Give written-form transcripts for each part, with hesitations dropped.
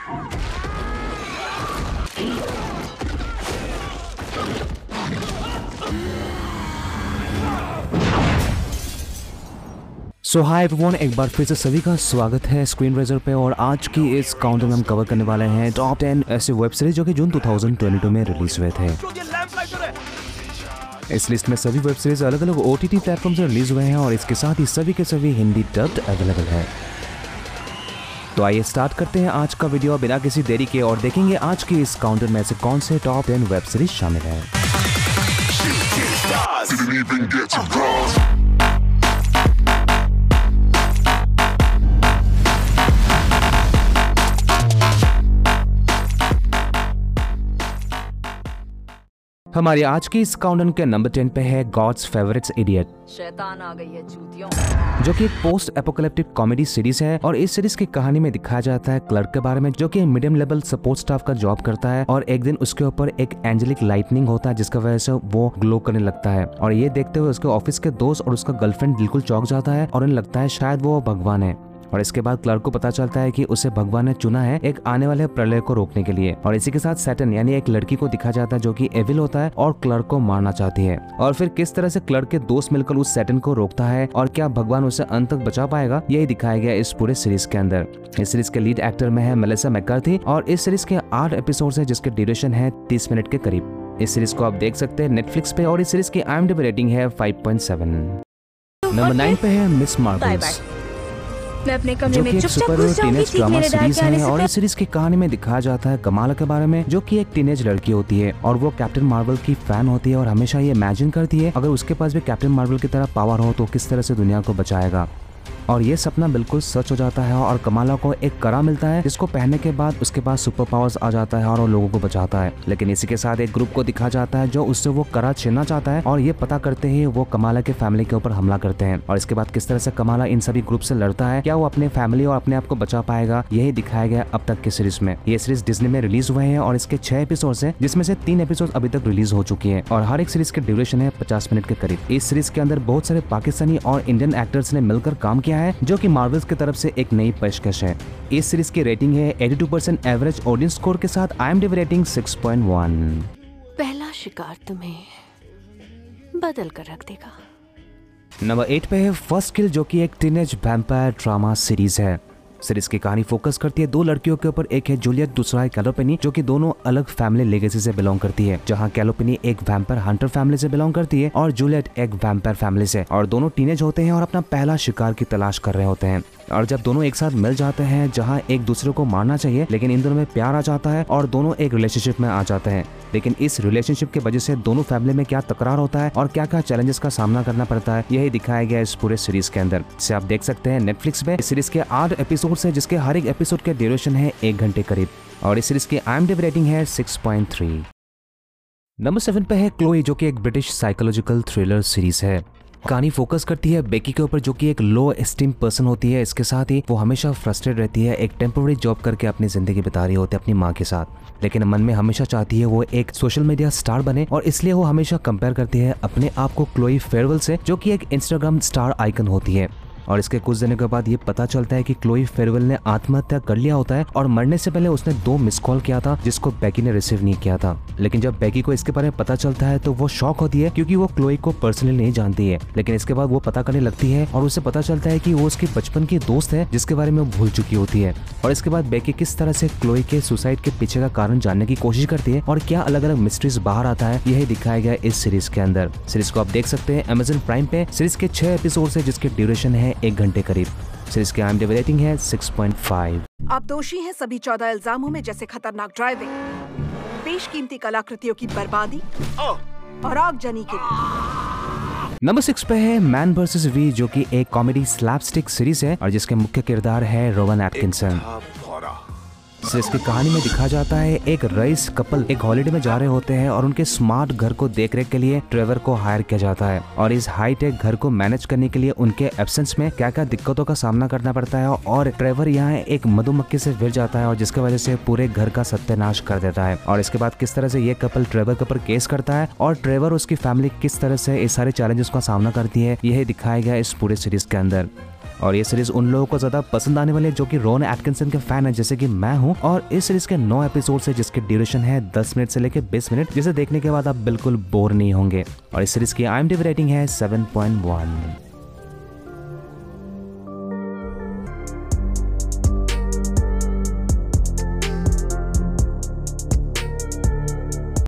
सो hi everyone, एक बार फिर से सभी का स्वागत है स्क्रीन रेजर पे। और आज की इस काउंटडाउन में हम कवर करने वाले हैं टॉप 10 ऐसे वेब सीरीज जो कि जून 2022 में रिलीज हुए थे। इस लिस्ट में सभी वेब सीरीज अलग अलग OTT प्लेटफॉर्म से रिलीज हुए हैं और इसके साथ ही सभी के सभी हिंदी डब्ड अवेलेबल है। तो आइए स्टार्ट करते हैं आज का वीडियो बिना किसी देरी के और देखेंगे आज की इस काउंटडाउन में से कौन से टॉप 10 वेब सीरीज शामिल है। हमारी आज की इस काउंटडाउन के नंबर 10 पे है गॉड्स फेवरेट्स इडियट। शैतान आ गई है चूतियों, जो कि एक पोस्ट एपोकैलिप्टिक कॉमेडी सीरीज है और इस सीरीज की कहानी में दिखाया जाता है क्लर्क के बारे में जो कि मीडियम लेवल सपोर्ट स्टाफ का जॉब करता है और एक दिन उसके ऊपर एक एंजेलिक लाइटनिंग होता है जिसकी वजह से वो ग्लो करने लगता है। और ये देखते हुए उसके ऑफिस के दोस्त और उसका गर्लफ्रेंड बिल्कुल चौंक जाता है और उन्हें लगता है शायद वो भगवान है। और इसके बाद क्लर्क को पता चलता है कि उसे भगवान ने चुना है एक आने वाले प्रलय को रोकने के लिए। और इसी के साथ सैटर्न यानी एक लड़की को दिखाया जाता है जो कि एविल होता है और क्लर्क को मारना चाहती है। और फिर किस तरह से क्लर्क के दोस्त मिलकर उस सैटर्न को रोकता है और क्या भगवान उसे अंत तक बचा पाएगा, यही दिखाया गया इस पूरे सीरीज के अंदर। इस सीरीज के लीड एक्टर में है मेलिसा मैककार्थी और इस सीरीज के 8 एपिसोड है जिसके ड्यूरेशन है 30 मिनट के करीब। इस सीरीज को आप देख सकते हैं नेटफ्लिक्स पे और इस सीरीज की IMDb रेटिंग है 5.7। नंबर 9 पे है मिस मार्वल्स, मैं अपने कमरे जो में कि एक चुपचाप सुपर घुस जाऊंगी टीनेज ठीक ड्रामा मेरे डैड सीरीज के आने है। से और इस सीरीज की कहानी में दिखाया जाता है कमाला के बारे में जो कि एक टीनेज लड़की होती है और वो कैप्टन मार्वल की फैन होती है और हमेशा ये इमेजिन करती है अगर उसके पास भी कैप्टन मार्वल की तरह पावर हो तो किस तरह से दुनिया को बचाएगा। और ये सपना बिल्कुल सच हो जाता है और कमाला को एक कड़ा मिलता है जिसको पहनने के बाद उसके पास सुपर पावर्स आ जाता है और वो लोगों को बचाता है। लेकिन इसी के साथ एक ग्रुप को दिखाया जाता है जो उससे वो कड़ा छीनना चाहता है और ये पता करते ही वो कमाला के फैमिली के ऊपर हमला करते हैं। और इसके बाद किस तरह से कमाला इन सभी ग्रुप से लड़ता है, क्या वो अपने फैमिली और अपने आप को बचा पाएगा, यही दिखाया गया अब तक की सीरीज में। ये सीरीज डिज्नी में रिलीज हुए हैं और इसके 6 एपिसोड है जिसमें से 3 एपिसोड अभी तक रिलीज हो चुकी है और हर एक सीरीज के ड्यूरेशन है 50 मिनट के करीब। इस सीरीज के अंदर बहुत सारे पाकिस्तानी और इंडियन एक्टर्स ने मिलकर काम किया है जो कि मार्वल की तरफ से एक नई पेशकश है। इस सीरीज की रेटिंग है 82% एवरेज ऑडियंस स्कोर के साथ IMDb रेटिंग 6.1। पहला शिकार तुम्हें बदल कर रख देगा। नंबर 8 पे है फर्स्ट किल जो कि एक टीनेज वैम्पायर ड्रामा सीरीज है। सीरीज की कहानी फोकस करती है 2 लड़कियों के ऊपर, एक है जूलियट दूसरा है कैलोपेनी जो कि दोनों अलग फैमिली लेगेसी से बिलोंग करती है। जहां कैलोपेनी एक वैम्पायर हंटर फैमिली से बिलोंग करती है और जूलियट एक वैम्पायर फैमिली से। और दोनों टीनेज होते हैं और अपना पहला शिकार की तलाश कर रहे होते हैं। और जब दोनों एक साथ मिल जाते हैं जहां एक दूसरे को मारना चाहिए लेकिन इन दोनों में प्यार आ जाता है और दोनों एक रिलेशनशिप में आ जाते हैं। लेकिन इस रिलेशनशिप की वजह से दोनों फैमिली में क्या तकरार होता है और क्या क्या चैलेंजेस का सामना करना पड़ता है, यही दिखाया गया इस पूरे सीरीज के अंदर। इसे आप देख सकते हैं नेटफ्लिक्स पे। इस सीरीज के 8 एपिसोड है जिसके हर एक एपिसोड के ड्यूरेशन है 1 घंटे करीब और इस सीरीज की IMDb रेटिंग है 6.3। नंबर 7 पे है क्लोई जो कि एक ब्रिटिश साइकोलॉजिकल थ्रिलर सीरीज है। कहानी फोकस करती है बेकी के ऊपर जो कि एक लो एस्टीम पर्सन होती है। इसके साथ ही वो हमेशा फ्रस्ट्रेट रहती है, एक टेम्पोररी जॉब करके अपनी जिंदगी बिता रही होती है अपनी माँ के साथ, लेकिन मन में हमेशा चाहती है वो एक सोशल मीडिया स्टार बने और इसलिए वो हमेशा कंपेयर करती है अपने आप को क्लोई फेयरवेल से जो कि एक इंस्टाग्राम स्टार आइकन होती है। और इसके कुछ दिनों के बाद ये पता चलता है कि क्लोई फेयरवेल ने आत्महत्या कर लिया होता है और मरने से पहले उसने 2 मिस कॉल किया था जिसको बेकी ने रिसीव नहीं किया था। लेकिन जब बेकी को इसके बारे में पता चलता है तो वो शॉक होती है क्योंकि वो क्लोई को पर्सनली नहीं जानती है। लेकिन इसके बाद वो पता करने लगती है और उसे पता चलता है कि वो उसकी बचपन की दोस्त है जिसके बारे में वो भूल चुकी होती है। और इसके बाद बेकी किस तरह से क्लोई के सुसाइड के पीछे का कारण जानने की कोशिश करती है और क्या अलग अलग मिस्ट्रीज बाहर आता है, यही दिखाया गया इस सीरीज के अंदर। सीरीज को आप देख सकते हैं Amazon प्राइम पे। सीरीज के 6 एपिसोड है जिसके ड्यूरेशन है 1 घंटे करीब। सीरीज की IMDb रेटिंग है 6.5। आप दोषी हैं सभी 14 इल्जामों में, जैसे खतरनाक ड्राइविंग, बेशकीमती कलाकृतियों की बर्बादी और आगजनी के लिए। नंबर 6 पे है मैन वर्सेस वी जो कि एक कॉमेडी स्लैपस्टिक सीरीज है और जिसके मुख्य किरदार है रोवन एटकिंसन। इसकी कहानी में दिखाया जाता है एक रईस कपल एक हॉलिडे में जा रहे होते हैं और उनके स्मार्ट घर को देखरेख के लिए ट्रेवर को हायर किया जाता है और इस हाईटेक घर को मैनेज करने के लिए उनके एब्सेंस में क्या क्या दिक्कतों का सामना करना पड़ता है। और ट्रेवर यहाँ एक मधुमक्खी से भिड़ जाता है और जिसकी वजह से पूरे घर का सत्यानाश कर देता है। और इसके बाद किस तरह से ये कपल ट्रेवर के ऊपर केस करता है और ट्रेवर उसकी फैमिली किस तरह से इस सारे चैलेंजेस का सामना करती है, यही दिखाया गया इस पूरे सीरीज के अंदर। और ये सीरीज उन लोगों को ज्यादा पसंद आने वाली है जो कि रोन एटकिंसन के फैन है, जैसे कि मैं हूँ। और इस सीरीज के 9 एपिसोड है जिसकी ड्यूरेशन है 10 मिनट से लेकर 20 मिनट, जिसे देखने के बाद आप बिल्कुल बोर नहीं होंगे। और इस सीरीज की IMDb रेटिंग है 7.1।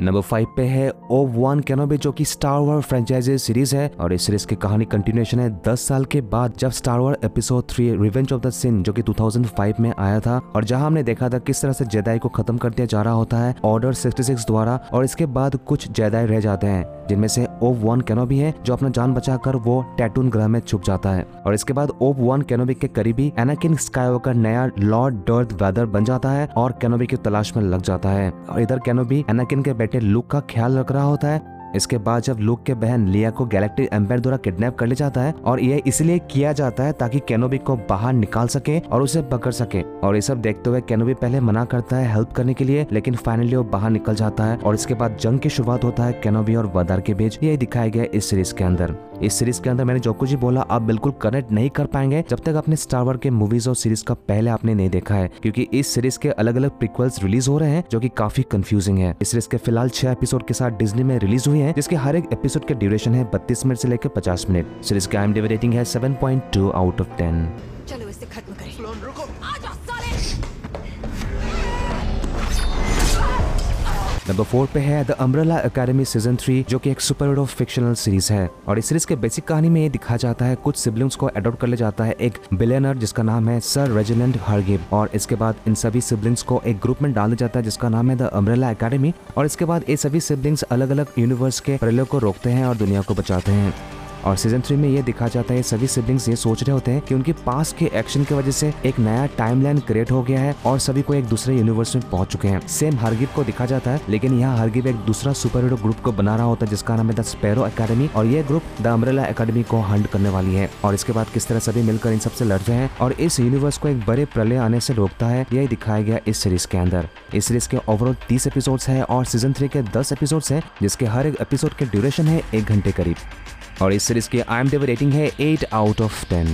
नंबर 5 पे है ओब-वान केनोबी, जो कि स्टार वॉर्स फ्रेंचाइजी सीरीज है। और इस सीरीज की कहानी कंटिन्यूएशन है 10 साल के बाद, जब Star Wars episode 3 Revenge of the Sith जो कि 2005 में आया था, और जहां हमने देखा था किस तरह से जेदाई को खत्म कर दिया जा रहा होता है ऑर्डर 66 द्वारा। और इसके बाद कुछ जेदाई रह जाते हैं, जिनमें से ओब-वान केनोबी है जो अपना जान बचाकर वो टैटून ग्रह में छुप जाता है। और इसके बाद ओब-वान केनोबी के करीबी एनाकिन स्काईवॉकर नया लॉर्ड डर्थ वेदर बन जाता है और केनोबी की तलाश में लग जाता है। और इधर केनोबी एनाकिन के बेटे लूक का ख्याल रख रहा होता है। इसके बाद जब लूक के बहन लिया को गैलेक्टिक एम्पायर द्वारा किडनैप कर लिया जाता है, और यह इसलिए किया जाता है ताकि केनोबी को बाहर निकाल सके और उसे पकड़ सके। और ये सब देखते हुए केनोबी पहले मना करता है हेल्प करने के लिए, लेकिन फाइनली वो बाहर निकल जाता है। और इसके बाद जंग की शुरुआत होता है केनोबी और वेदर के बीच। यही दिखाया गया इस सीरीज के अंदर। इस सीरीज के अंदर मैंने जो कुछ भी बोला आप बिल्कुल कनेक्ट नहीं कर पाएंगे जब तक आपने स्टार वॉर्स के मूवीज और सीरीज का पहले आपने नहीं देखा है, क्योंकि इस सीरीज के अलग अलग प्रीक्वल्स रिलीज हो रहे हैं जो कि काफी कंफ्यूजिंग है। इस सीरीज के फिलहाल 6 एपिसोड के साथ डिज्नी में रिलीज हुई है, जिसके हर एक एपिसोड के ड्यूरेशन है 32 मिनट से लेकर 50 मिनट। सीरीज की IMDb रेटिंग है 7.2 आउट ऑफ 10। चलो इसे खत्म करें। नंबर 4 पे है द अम्ब्रेला एकेडमी सीजन 3, जो कि एक सुपर हीरो फिक्शनल सीरीज है। और इस सीरीज के बेसिक कहानी में ये दिखाया जाता है कुछ सिबलिंग्स को अडॉप्ट कर लिया जाता है एक बिलियनर जिसका नाम है सर रेजिडेंट हार्गिव। और इसके बाद इन सभी सिबलिंग्स को एक ग्रुप में डाल दिया जाता है जिसका नाम है द अम्ब्रेला एकेडमी। और इसके बाद ये सभी सिबलिंग्स अलग अलग यूनिवर्स के प्रलय को रोकते हैं और दुनिया को बचाते हैं। और सीजन 3 में ये दिखा जाता है सभी सिबलिंग्स ये सोच रहे होते हैं कि उनके पास के एक्शन की वजह से एक नया टाइमलाइन क्रिएट हो गया है और सभी को एक दूसरे यूनिवर्स में पहुंच चुके हैं। सेम हार्गिव को दिखा जाता है, लेकिन यहाँ हार्गिव एक दूसरा सुपर हीरो ग्रुप को बना रहा होता है जिसका नाम है द स्पैरो एकेडमी। और ये ग्रुप द अम्ब्रेला एकेडमी को हंट करने वाली है। और इसके बाद किस तरह सभी मिलकर इन सबसे लड़ते हैं और इस यूनिवर्स को एक बड़े प्रलय आने से रोकता है, यही दिखाया गया इस सीरीज के अंदर। इस सीरीज के ओवरऑल 30 एपिसोड्स है और सीजन 3 के 10 एपिसोड्स है, जिसके हर एक एपिसोड के ड्यूरेशन है 1 घंटे करीब। और इस सीरीज की IMDb रेटिंग है 8 आउट ऑफ 10।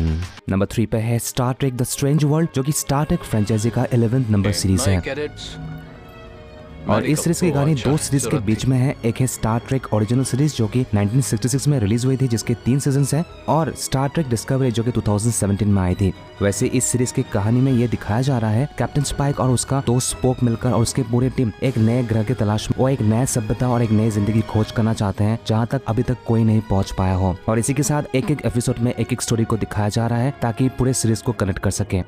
नंबर 3 पे है Star Trek the strange world, जो कि स्टार ट्रेक फ्रेंचाइजी का 11th नंबर सीरीज है। और इस सीरीज की कहानी 2 सीरीज के बीच में है। एक है स्टार ट्रेक ओरिजिनल सीरीज जो कि 1966 में रिलीज हुई थी, जिसके 3 सीजन्स हैं, और स्टार ट्रेक डिस्कवरी जो कि 2017 में आई थी। वैसे इस सीरीज की कहानी में ये दिखाया जा रहा है कैप्टन स्पाइक और उसका 2 स्पोक मिलकर और उसके पूरी टीम एक नए ग्रह की तलाश में, वो एक नए सभ्यता और एक नई जिंदगी खोज करना चाहते हैं जहाँ तक अभी तक कोई नहीं पहुँच पाया हो। और इसी के साथ एक एक एपिसोड में एक एक स्टोरी को दिखाया जा रहा है ताकि पूरे सीरीज को कनेक्ट कर सके।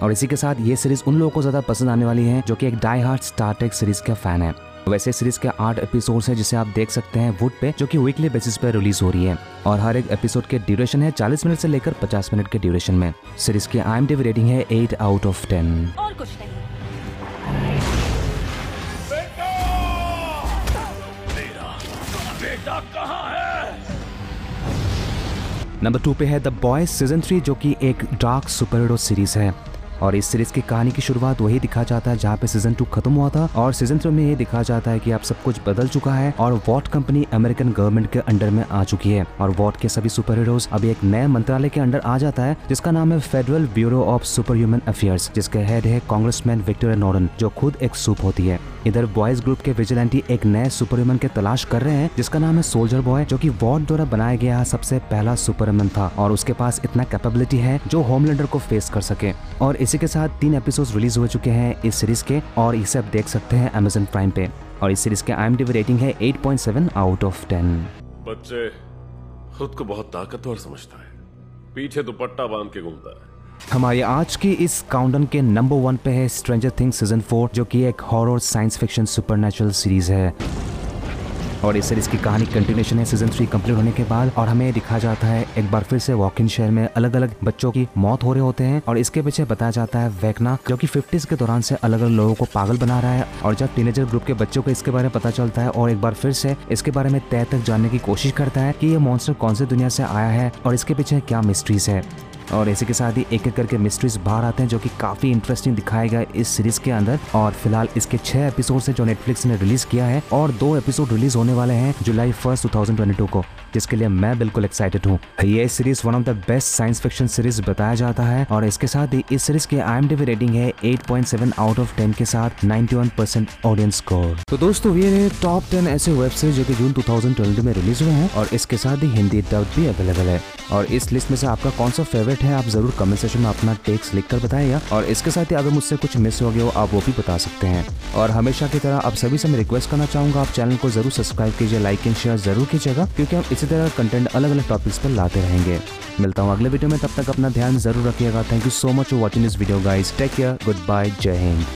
और इसी के साथ ये सीरीज उन लोगों को ज्यादा पसंद आने वाली है जो कि एक die hard Star Trek series का फैन है। वैसे सीरीज के 8 एपिसोड्स हैं जिसे आप देख सकते हैं वुड पे, जो कि वीकली बेसिस पे रिलीज हो रही है। और हर एक एपिसोड के ड्यूरेशन है 40 मिनट से लेकर 50 मिनट के ड्यूरेशन में। सीरीज की IMDb रेटिंग है 8 आउट ऑफ 10। और कुछ नहीं। बेटा कहाँ है? नंबर 2 पे है द बॉयज सीजन 3, जो कि एक डार्क सुपर हीरो सीरीज है। और इस सीरीज की कहानी की शुरुआत वही दिखा जाता है जहाँ पे सीजन 2 खत्म हुआ था। और सीजन 3 में ये दिखाया जाता है कि अब सब कुछ बदल चुका है और वॉट कंपनी अमेरिकन गवर्नमेंट के अंडर में आ चुकी है। और वॉट के सभी सुपर हीरोज अभी एक नए मंत्रालय के अंडर आ जाता है जिसका नाम है federal bureau of super human affairs, जिसके हेड है कांग्रेसमैन विक्टोरिया नॉर्टन, जो खुद एक सूप होती है। इधर बॉयज ग्रुप के विजिलेंटी एक नए सुपर ह्यूमन के तलाश कर रहे हैं जिसका नाम है सोल्जर बॉय, जो कि वॉट द्वारा बनाया गया सबसे पहला सुपर ह्यूमन था और उसके पास इतना कैपेबिलिटी है जो होमलैंडर को फेस कर सके। और इसी के साथ 3 एपिसोड्स रिलीज हो चुके हैं इस सीरीज के, और इसे आप देख सकते हैं Amazon प्राइम पे। और इस सीरीज के IMDb रेटिंग है 8.7 आउट ऑफ 10। बच्चे खुद को बहुत ताकतवर समझता है, पीछे दुपट्टा बांध के घूमता है। हमारी आज की इस काउंटडाउन के नंबर 1 पे है स्ट्रेंजर थिंग्स सीजन 4, जो कि एक horror science fiction supernatural series है। और इस सीरीज की कहानी कंटिन्यूएशन है सीजन 3 कंप्लीट होने के बाद। और हमें दिखाया जाता है एक बार फिर से वॉकिन शहर में अलग अलग बच्चों की मौत हो रहे होते हैं। और इसके पीछे बताया जाता है वेकना, जो कि 50s के दौरान से अलग अलग लोगों को पागल बना रहा है। और जब टीनेजर ग्रुप के बच्चों को इसके बारे में पता चलता है और एक बार फिर से इसके बारे में तय तक जानने की कोशिश करता है कि ये मॉन्स्टर कौन सी दुनिया से आया है और इसके पीछे क्या मिस्ट्रीज है। और इसी के साथ ही एक एक करके मिस्ट्रीज बाहर आते हैं जो कि काफी इंटरेस्टिंग दिखाया गया इस सीरीज के अंदर। और फिलहाल इसके 6 एपिसोड है जो नेटफ्लिक्स ने रिलीज किया है और 2 एपिसोड रिलीज होने वाले हैं जुलाई 1 2022 को, जिसके लिए मैं बिल्कुल एक्साइटेड हूँ। ये series one of the best science fiction series बताया जाता है और इसके साथ ही इस सीरीज की IMDb रेटिंग है 8.7 आउट ऑफ 10 के साथ 91% ऑडियंस स्कोर। तो दोस्तों ये रहे टॉप 10 ऐसे वेब सीरीज जो कि जून 2012 में रिलीज हुए हैं और इसके साथ ही हिंदी डब भी अवेलेबल है। और इस लिस्ट में से आपका कौन सा फेवरेट है आप जरूर कमेंट सेक्शन में अपना टेक्स्ट लिख कर बताइएगा। और इसके साथ ही अगर मुझसे कुछ मिस हो गया हो आप वो भी बता सकते हैं। और हमेशा की तरह आप सभी से मैं रिक्वेस्ट करना चाहूंगा आप चैनल को जरूर सब्सक्राइब कीजिए, लाइक एंड शेयर जरूर कीजिएगा, क्योंकि हम इसी तरह कंटेंट अलग अलग टॉपिक्स पर लाते रहेंगे। मिलता हूँ अगले वीडियो में, तब तक अपना ध्यान जरूर रखिएगा। Thank you so much for watching this video guys, take care, good bye, जय हिंद।